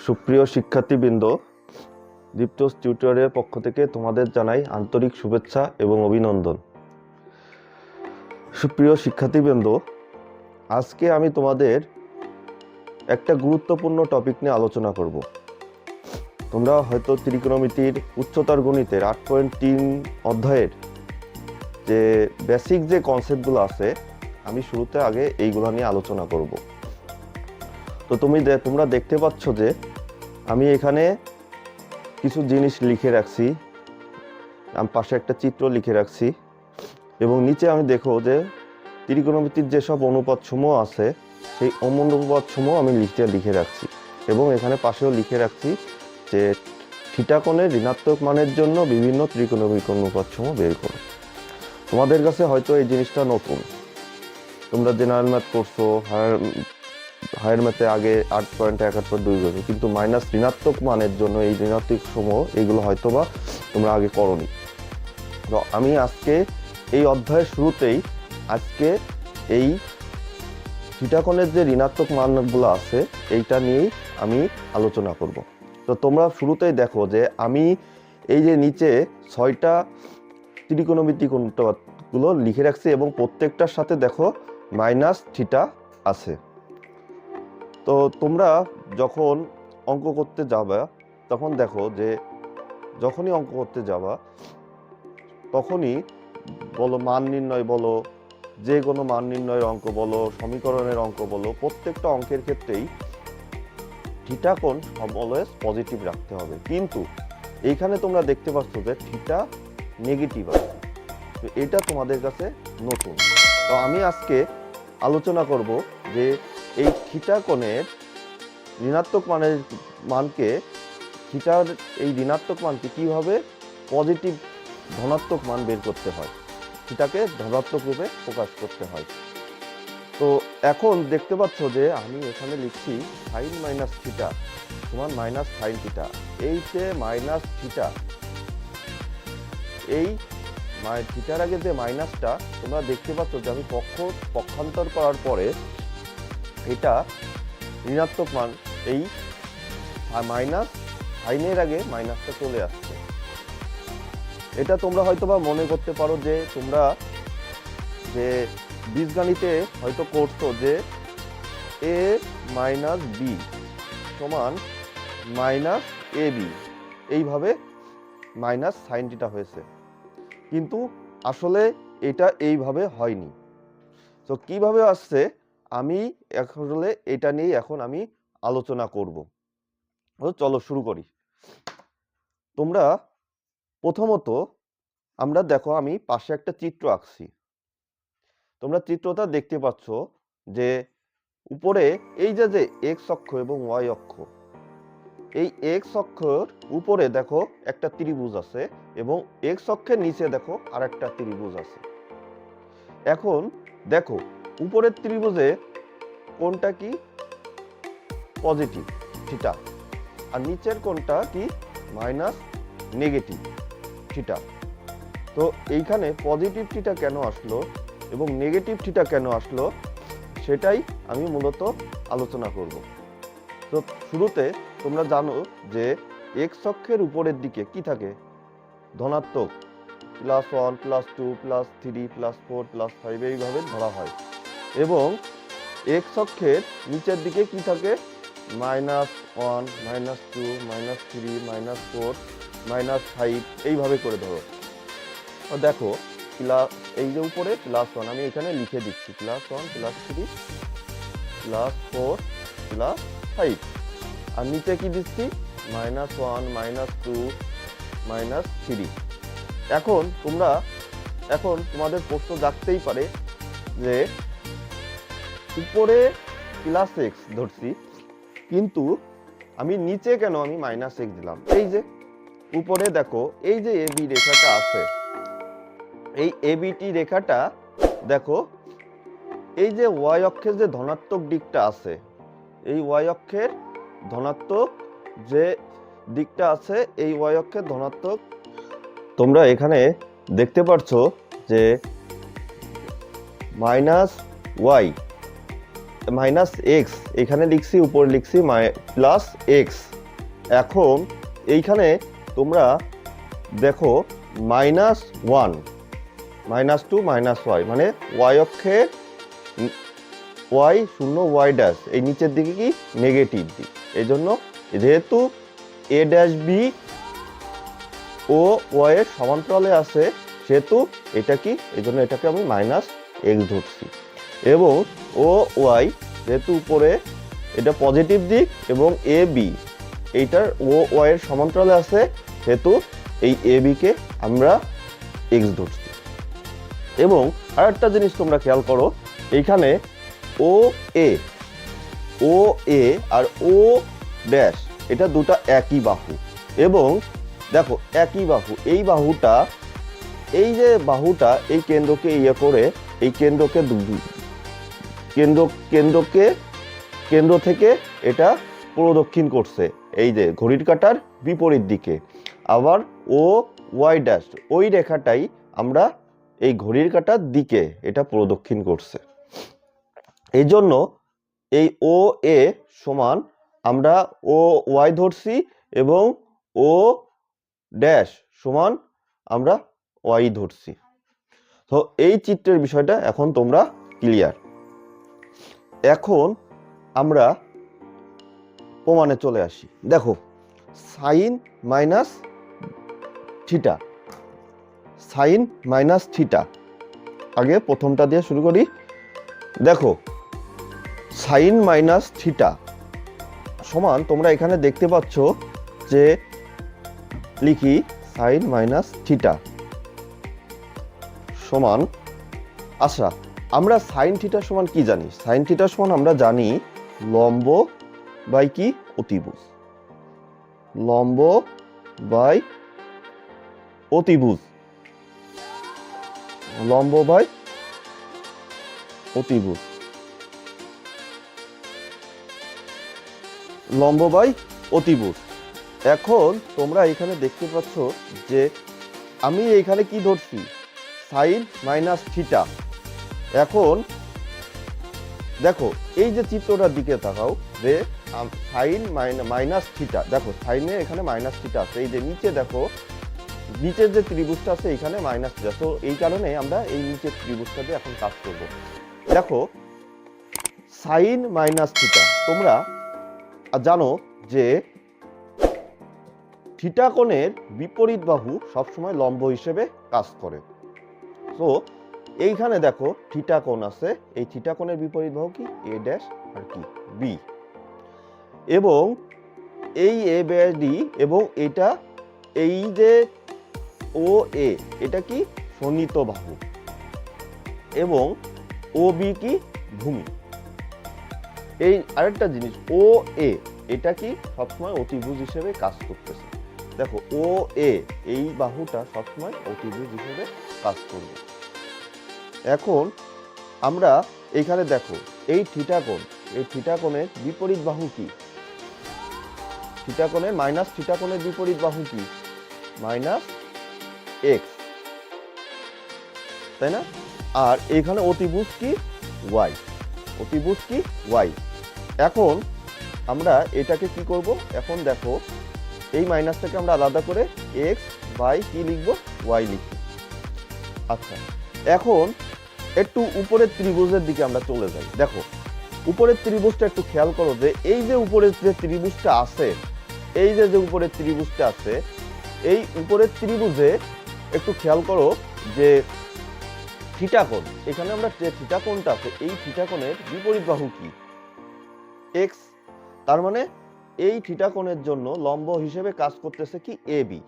সুপ্রিয় শিক্ষার্থীবৃন্দ, দীপ্তস টিউটরের পক্ষ থেকে তোমাদের জানাই আন্তরিক শুভেচ্ছা এবং অভিনন্দন। সুপ্রিয় শিক্ষার্থীবৃন্দ, আজকে আমি তোমাদের একটা গুরুত্বপূর্ণ টপিক নিয়ে আলোচনা করব। তোমরা হয়তো ত্রিকোণমিতির উচ্চতর গণিতের 8.3 অধ্যায়ের যে বেসিক যে কনসেপ্টগুলো আছে, আমি শুরুতে আগে এইগুলো নিয়ে আলোচনা করব। তো তোমরা দেখতে পাচ্ছ যে আমি এখানে কিছু জিনিস লিখে রাখছি, আমি পাশে একটা চিত্র লিখে রাখছি এবং নিচে আমি দেখো যে ত্রিকোণমিতির যেসব অনুপাতসমূহ আছে সেই অনুপাতসমূহ আমি লিখে রাখছি এবং এখানে পাশেও লিখে রাখছি যে থিটা কোণের ঋণাত্মক মানের জন্য বিভিন্ন ত্রিকোণমিতিক অনুপাতসমূহ বের করো। তোমাদের কাছে হয়তো এই জিনিসটা নতুন, তোমরা জেনারেল ম্যাথ করছো, হায়ার ম্যাথে আগে 8.1 গেছো, কিন্তু মাইনাস ঋণাত্মক মানের জন্য এই ঋণাত্মক সমূহ এইগুলো হয়তো বা তোমরা আগে করোনি। তো আমি আজকে এই অধ্যায়ের শুরুতেই আজকে এই থিটা কোণের যে ঋণাত্মক মানগুলো আছে এইটা নিয়েই আমি আলোচনা করব। তো তোমরা শুরুতেই দেখো যে আমি এই যে নিচে 6টা ত্রিকোণমিতিক অনুপাতগুলো লিখে রাখছি এবং প্রত্যেকটার সাথে দেখো মাইনাস থিটা আছে। তো তোমরা যখন অঙ্ক করতে যাবা তখন দেখো যে যখনই অঙ্ক করতে যাবা তখনই বলো মান নির্ণয় বলো, যে কোনো মান নির্ণয়ের অঙ্ক বলো, সমীকরণের অঙ্ক বলো, প্রত্যেকটা অঙ্কের ক্ষেত্রেই থিটা কোণ অলওয়েজ পজিটিভ রাখতে হবে। কিন্তু এইখানে তোমরা দেখতে পাচ্ছ যে থিটা নেগেটিভ আছে, তো এটা তোমাদের কাছে নতুন। তো আমি আজকে আলোচনা করব যে এই থিটা কোণের ঋণাত্মক মানকে থিটার এই ঋণাত্মক মানকে কিভাবে পজিটিভ ধনাত্মক মান বের করতে হয়, থিটাকে ধনাত্মক রূপে প্রকাশ করতে হয়। তো এখন দেখতে পাচ্ছ যে আমি এখানে লিখছি সাইন মাইনাস থিটা সমান মাইনাস সাইন থিটা। এই যে মাইনাস থিটা, এই থিটার আগে যে মাইনাসটা তোমরা দেখতে পাচ্ছ যে আমি পক্ষান্তর করার পরে এটা ঋণাত্মক মান, এই মাইনাস সাইনের আগে মাইনাসটা চলে আসছে। এটা তোমরা হয়তোবা মনে করতে পারো যে তোমরা যে বীজগণিতে হয়তো করছো যে a মাইনাস বি সমান মাইনাস এ বি, এইভাবে মাইনাস সাইন থিটা হয়েছে, কিন্তু আসলে এটা এইভাবে হয়নি। তো কিভাবে আসছে আমি আসলে এটা নিয়ে এখন আমি আলোচনা করব। চলো শুরু করি। তোমরা প্রথমত আমরা দেখো আমি পাশে একটা চিত্র আঁকছি, তোমরা চিত্রটা দেখতে পাচ্ছ যে উপরে এই যে এক্স অক্ষ এবং ওয়াই অক্ষ, এই এক্স অক্ষর উপরে দেখো একটা ত্রিভুজ আছে এবং এক্স অক্ষের নিচে দেখো আর একটা ত্রিভুজ আছে। এখন দেখো উপরের ত্রিভুজে কোনটা কি পজিটিভ থিটা আর নিচের কোনটা কি মাইনাস নেগেটিভ থিটা। তো এইখানে পজিটিভ থিটা কেন আসলো এবং নেগেটিভ থিটা কেন আসলো সেটাই আমি মূলত আলোচনা করব। তো শুরুতে তোমরা জানো যে এক্স অক্ষের উপরের দিকে কি থাকে, ধনাত্মক, +1 +2 +3 +4 +5 এইভাবে ধরা হয়, এবং এক্স অক্ষের নিচের দিকে কি থাকে, -1 -2 -3 -4 -5 এইভাবে করে ধরো। দেখো এই যে উপরে +1 আমি এখানে লিখে দিচ্ছি, +1 +3 +4 +5, আর নিচে কি দিচ্ছি -1 -2 -3। এখন তোমাদের প্রশ্ন জাগতেই পারে যে উপরে +x ধরছি কিন্তু আমি নিচে কেন আমি -x দিলাম। এই যে উপরে দেখো এই যে এবি রেখাটা আছে, এই এবিটি রেখাটা দেখো এই যে ওয়াই অক্ষের যে ধনাত্মক দিকটা আছে, এই ওয়াই অক্ষের ধনাত্মক যে দিকটা আছে, এই ওয়াই অক্ষের ধনাত্মক তোমরা এখানে দেখতে পাচ্ছ যে -y -x এখানে লিখছি, উপরে লিখছি +x এখন এইখানে তোমরা দেখো -1 -2 -y মানে y অক্ষে y শূন্য y ড্যাশ এই নিচের দিকে কি নেগেটিভ দিক, এই জন্য যেহেতু a ড্যাশ বি ও y এর সমান্তরালে আছে সেহেতু এটা কি, এই জন্য এটাকে আমি -x ধরছি। এবং ও y যেহেতু উপরে এটা পজিটিভ দিক এবং এ বি এইটার ও y এর সমান্তরালে আছে সেহেতু এই এ বি কে আমরা x ধরছি। এবং আরেকটা জিনিস তোমরা খেয়াল করো, এইখানে ও এ আর ও ড্যাশ এটা দুটো একই বাহু, এবং দেখো একই বাহু, এই বাহুটা এই যে বাহুটা এই কেন্দ্রকে ইয়ে করে এই কেন্দ্র থেকে এটা প্রদক্ষিণ করছে এই যে ঘড়ির কাঁটার বিপরীত দিকে। আবার ও ওয়াই ড্যাশ ওই রেখাটাই আমরা এই ঘড়ির কাঁটার দিকে এটা প্রদক্ষিণ করছে। এই জন্য এই ও এ সমান আমরা ও ওয়াই ধরছি এবং ও ড্যাশ সমান আমরা ওয়াই ধরছি। তো এই চিত্রের বিষয়টা এখন তোমরা ক্লিয়ার। এখন আমরা প্রমাণে চলে আসি। দেখো সাইন মাইনাস থিটা, আগে প্রথমটা দিয়ে শুরু করি। দেখো সাইন মাইনাস থিটা সমান তোমরা এখানে দেখতে পাচ্ছ যে লিখি সাইন মাইনাস থিটা সমান, আচ্ছা আমরা সাইন থিটা সমান কি জানি? সাইন থিটা সমান আমরা জানি লম্ব বাই কি অতিভুজ, লম্ব বাই অতিভুজ, লম্ব বাই অতিভুজ, লম্ব বাই অতিভুজ। এখন তোমরা এখানে দেখতে পাচ্ছ যে আমি এখানে কি ধরছি সাইন মাইনাস থিটা। এখন দেখো এই যে চিত্রটার দিকে তাকাও যে সাইন মাইনাস থিটা, দেখো সাইনে এখানে মাইনাস থিটা আছে, এই যে নিচে দেখো নিচের যে ত্রিভুজটা আছে এখানে মাইনাস থিটা, তো এই কারণে আমরা এই নিচের ত্রিভুজটা দিয়ে এখন কাজ করব। দেখো সাইন মাইনাস থিটা তোমরা জানো যে থিটা কোণের বিপরীত বাহু সবসময় লম্ব হিসেবে কাজ করে। তো এইখানে দেখো থিটা কোণ আছে, এই থিটা কোণের বিপরীত বাহু কি এ ড্যাশ আর কি বি, এবং এই এ ড্যাশ ডি এবং এটা এই যে ও এ এটা কি সন্নিহিত বাহু এবং ও বি কি ভূমি। এই আরেকটা জিনিস ও এ এটা কি সবসময় অতিভুজ হিসেবে কাজ করতেছে। দেখো ও এ এই বাহুটা সবসময় অতিভুজ হিসেবে কাজ করবে। এখন আমরা এখানে দেখো এই থিটা কোণ, এই থিটা কোণের বিপরীত বাহু কি, থিটা কোণের মাইনাস থিটা কোণের বিপরীত বাহু কি মাইনাস এক্স, তাই না? আর এখানে অতিভুজ কি ওয়াই, অতিভুজ কি ওয়াই। এখন আমরা এটাকে কি করব, এখন দেখো এই মাইনাসটাকে আমরা আলাদা করে এক্স বাই কি লিখবো ওয়াই লিখব। আচ্ছা এখন একটু উপরের ত্রিভুজের দিকে আমরা চলে যাই। দেখো উপরের ত্রিভুজটা একটু খেয়াল করো যে এই যে উপরের যে ত্রিভুজটা আছে, এই যে উপরের ত্রিভুজটা আছে, এই উপরের ত্রিভুজে একটু খেয়াল করো যে থিটা কোণ, এখানে আমরা যে থিটা কোণটা আছে এই থিটা কোণের বিপরীত বাহু কি এক্স, তার মানে এই থিটা কোণের জন্য লম্ব হিসেবে কাজ করতেছে কি এ বি।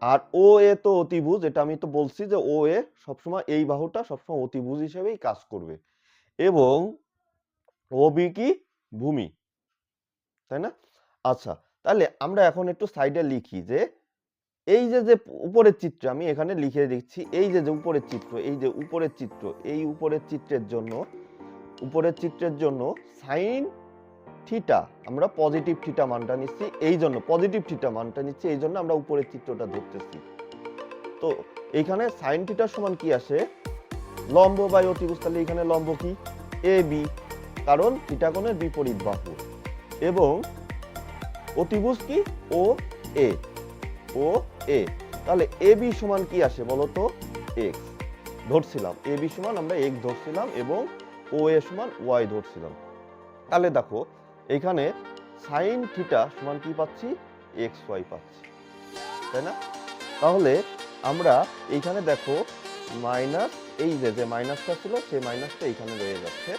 আর ও এ তো অতিভুজ, এটা আমি তো বলছি যে ও এ সবসময় এই বাহুটা সবসময় অতিভুজ হিসেবেই কাজ করবে, এবং ও বি কি ভূমি, তাই না? আচ্ছা তাহলে আমরা এখন একটু সাইডে লিখি যে এই যে উপরের চিত্র আমি এখানে লিখে দিচ্ছি, এই যে উপরের চিত্র, এই যে উপরের চিত্র, এই উপরের চিত্রের জন্য সাইন থিটা আমরা পজিটিভ থিটা মানটা নিচ্ছি, এই জন্য পজিটিভ থিটা মানটা নিচ্ছি, এই জন্য আমরা উপরের চিত্রটা ধরতেছি। তো এইখানে সাইন থিটার সমান কি আসে লম্ব বাই অতিভুজ, তাহলে এখানে লম্ব কি এ বি, কারণ থিটা কোণের বিপরীত বাহু, এবং অতিভুজ কি ও এ, ও এ, তাহলে এ বি সমান কি আসে বলো তো এক্স ধরছিলাম, এ বি সমান আমরা এক্স ধরছিলাম এবং ও এ সমান ওয়াই ধরছিলাম। তাহলে দেখো এখানে সাইন থিটা সমান কি পাচ্ছি এক্স ওয়াই পাচ্ছি, তাই না? তাহলে আমরা এইখানে দেখো মাইনাস, এই যে মাইনাসটা ছিল সেই মাইনাসটা এখানে রয়ে যাচ্ছে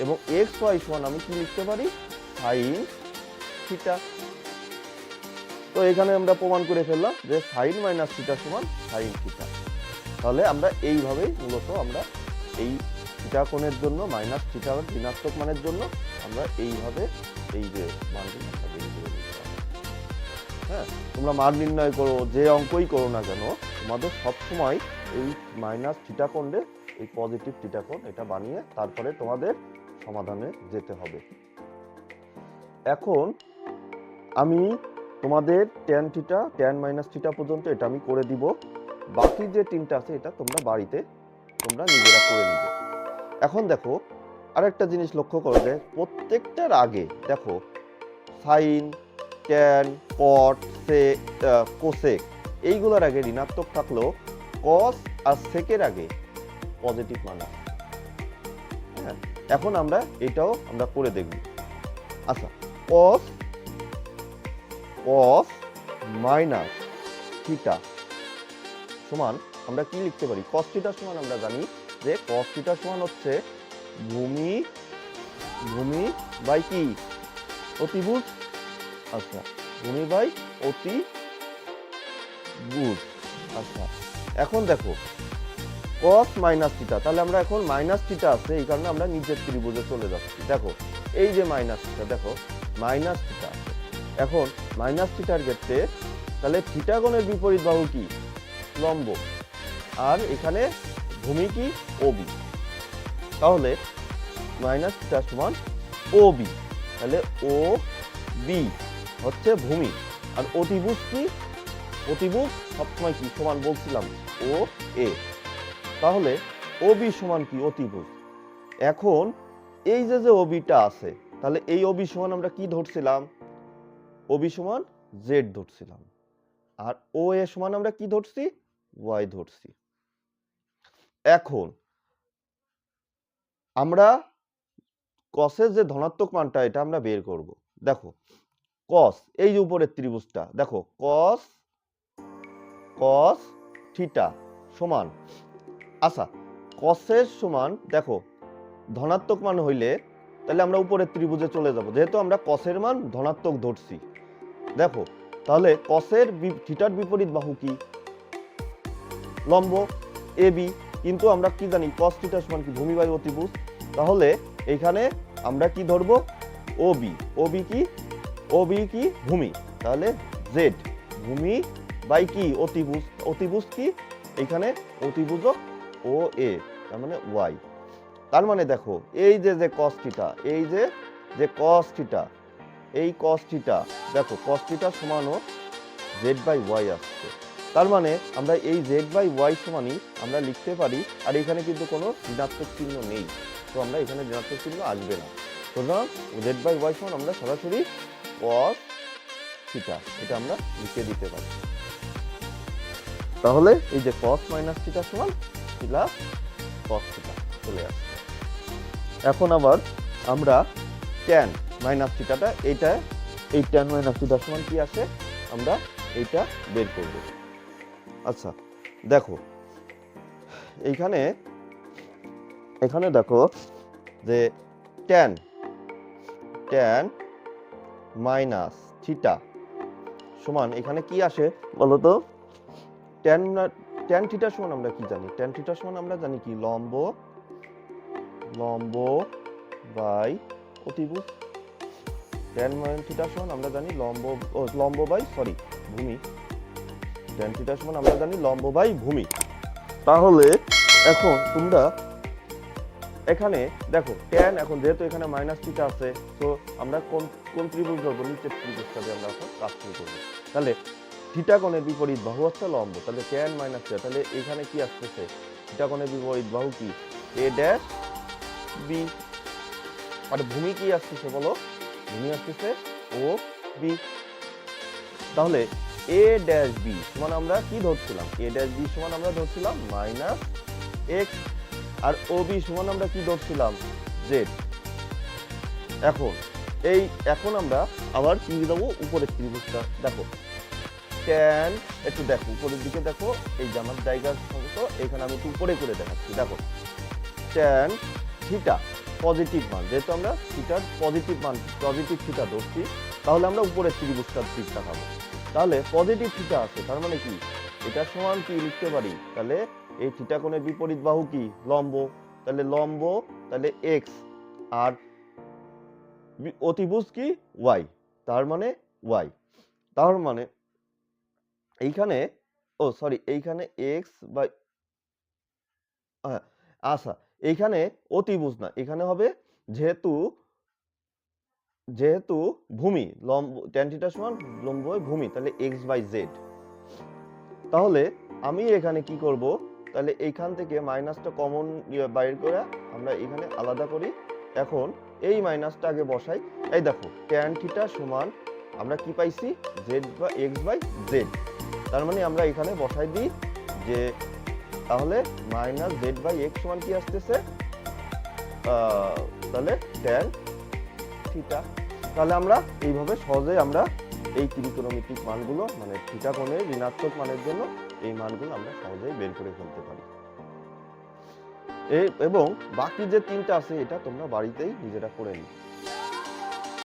এবং এক্স ওয়াই সমান আমি কি লিখতে পারি সাইন থিটা। তো এখানে আমরা প্রমাণ করে ফেললাম যে সাইন মাইনাস থিটা সমান সাইন থিটা। তাহলে আমরা এইভাবেই মূলত আমরা এই থিটা কোণের জন্য মাইনাস থিটা ঋণাত্মক মানের জন্য আমরা এইভাবে এই যে মানটি বের করে দিতে পারি। হ্যাঁ, তোমরা মান নির্ণয় করো, যে অঙ্কই করো না কেন, তোমাদের সবসময় এই মাইনাস থিটা কোণে এই পজিটিভ থিটা কোণ এটা বানিয়ে তারপরে তোমাদের সমাধানে যেতে হবে। এখন আমি তোমাদের tan theta tan minus theta পর্যন্ত এটা আমি করে দিব, বাকি যে তিনটা আছে এটা তোমরা বাড়িতে তোমরা নিজেরা করে নিবে। এখন দেখো আরেকটা জিনিস লক্ষ্য করো যে প্রত্যেকটার আগে দেখো sine tan cot sec cosec এইগুলোর আগে ঋণাত্মক থাকলেও কস আর সেকের আগে পজিটিভ মান আছে। হ্যাঁ, এখন আমরা এটাও আমরা করে দেখব। আচ্ছা, কস কস মাইনাস থিটা সমান আমরা কি লিখতে পারি, কস থিটা সমান আমরা জানি যে কস থিটা সমান হচ্ছে ভূমি ভূমি বাই কি অতিভুজ। আচ্ছা, ভূমি বাই অতিভুজ। আচ্ছা, এখন দেখো কস মাইনাস থিটা, তাহলে আমরা এখন মাইনাস থিটা আছে এই কারণে আমরা নিচের ত্রিভুজে চলে যাচ্ছি। দেখো এই যে মাইনাস থিটা, দেখো মাইনাস থিটা আছে। এখন মাইনাস থিটার ক্ষেত্রে তাহলে থিটা কোণের বিপরীত বাহু কি লম্ব, আর এখানে ভূমি কি ওবি, তাহলে মাইনাস থিটা সমান ও বি, তাহলে ও বি হচ্ছে ভূমি, আর অতিভুজ কি অতিভুজ সবসময় কি সমান বলছিলাম ও এ, তাহলে ও বি সমান কি অতিভুজ। এখন এই যে ওবিটা আছে তাহলে এই ওবি সমান আমরা কি ধরছিলাম ওবি সমান জেড ধরছিলাম, আর ও এ সমান আমরা কি ধরছি ওয়াই ধরছি। এখন আমরা কসের যে ধনাত্মক মানটা এটা আমরা বের করব। দেখো কস এই যে উপরের ত্রিভুজটা দেখো কস কস থিটা সমান, আচ্ছা কসের সমান দেখো ধনাত্মক মান হইলে তাহলে আমরা উপরের ত্রিভুজে চলে যাব, যেহেতু আমরা কসের মান ধনাত্মক ধরছি। দেখো তাহলে কসের থিটার বিপরীত বাহু কি লম্ব এ বি, কিন্তু আমরা কি জানি কস থিটা সমান কি ভূমি বাই অতিভুজ, তাহলে এখানে আমরা কি ধরবো ও বি, ও বি কি ও বি কি ভূমি, তাহলে জেড ভূমি বাই কি অতিভুজ, অতিভুজ কি এখানে অতিভুজক ও এ তার মানে ওয়াই। তার মানে দেখো এই যে কস থিটা, এই যে কস থিটা, এই কস থিটা দেখো কস থিটা সমানও জেড বাই ওয়াই আসছে, তার মানে আমরা এই জেড বাই ওয়াই সমানই আমরা লিখতে পারি, আর এখানে কিন্তু কোনো ঋণাত্মক চিহ্ন নেই, তো আমরা এখানে ঋণাত্মক চিহ্ন আসবে না, সুতরাং জেড বাই ওয়াই সমান আমরা সরাসরি কস থিটা এটা আমরা লিখে দিতে পারি। তাহলে এই যে কস মাইনাস থিটা সমান প্লাস কস থিটা চলে আসছে। এখন আবার আমরা ট্যান মাইনাস থিটাটা এইটা এই ট্যান মাইনাস থিটা সমান কি আসে আমরা এইটা বের করব। আচ্ছা দেখো এইখানে এখানে দেখো যে ট্যান ট্যান মাইনাস থিটা সমান এখানে কি আসে বলতো, ট্যান ট্যান থিটা সমান আমরা কি জানি, ট্যান থিটা সমান আমরা জানি কি লম্ব লম্ব বাই অতিভুজ, ট্যান থিটা সমান আমরা জানি লম্ব বাই ভূমি, ট্যান থিটা সমান আমরা জানি লম্ব বাই ভূমি। তাহলে এখন তোমরা এখানে দেখো ট্যান, এখন যেহেতু এখানে মাইনাস থিটা আছে তো আমরা কোন ত্রিভুজ ধরবো, নিচের ত্রিভুজটা দিয়ে আমরা এখন কাজ শুরু করবো। তাহলে থিটা কোণের বিপরীত বাহু হচ্ছে লম্ব, তাহলে ট্যান মাইনাস থিটা, তাহলে এখানে কি আসতেছে থিটা কোণের বিপরীত বাহু কি এ ড্যাশ বি, আর ভূমি কি আসতেছে বলো, ভূমি আসতেছে ও বি, তাহলে এ ড্যাশ বি সমান আমরা কি ধরছিলাম, এ ড্যাশ বি সমান আমরা ধরছিলাম মাইনাস এক্স, আর ও বি সমান আমরা কি ধরছিলাম, জেড। এখন আমরা আবার কি দেবো, উপরের ত্রিভুজটা দেখো, ট্যান, একটু দেখো উপরের দিকে দেখো, এই যে আমার জায়গার মতো এখানে আমি একটু উপরে করে দেখাচ্ছি, দেখো ট্যান থিটা পজিটিভ মান, যেহেতু আমরা থিটার পজিটিভ থিটা ধরছি, তাহলে আমরা উপরের ত্রিভুজটার দিকটা পাবো। তাহলে পজিটিভ থিটা আছে, তার মানে কি এটা সমান কি লিখতে পারি, তাহলে এই থিটা কোণের বিপরীত বাহু কি, লম্ব, তাহলে লম্ব তাহলে এক্স, আর অতিভুজ কি ওয়াই, তার মানে ওয়াই। তার মানে এইখানে এইখানে এক্স বাই, আচ্ছা এইখানে অতিভুজ না, এখানে হবে যেহেতু ভূমি লম্ব, ট্যান থিটা সমান লম্ব ভূমি, তাহলে এক্স বাই জেড। তাহলে আমি এখানে কি করব, তাহলে এইখান থেকে মাইনাসটা কমন বাইর করে আমরা এখানে আলাদা করি। এখন এই মাইনাসটা আগে বসাই, এই দেখো ট্যান থিটা সমান আমরা কি পাইছি, জেড বা এক্স বাই জেড। তার মানে আমরা এখানে বসাই দিই যে তাহলে মাইনাস জেড বাই এক্স সমান কি আসতেছে, তাহলে ট্যান থিটা। তাহলে আমরা এইভাবে সহজে আমরা এই ত্রিকোণমিতিক মানগুলো, মানে থিটা কোণের ঋণাত্মক মানের জন্য এই মানগুলো আমরা সহজেই বের করে ফেলতে পারি। এবং বাকি যে তিনটা আছে এটা তোমরা বাড়িতেই নিজেরা করে নিও।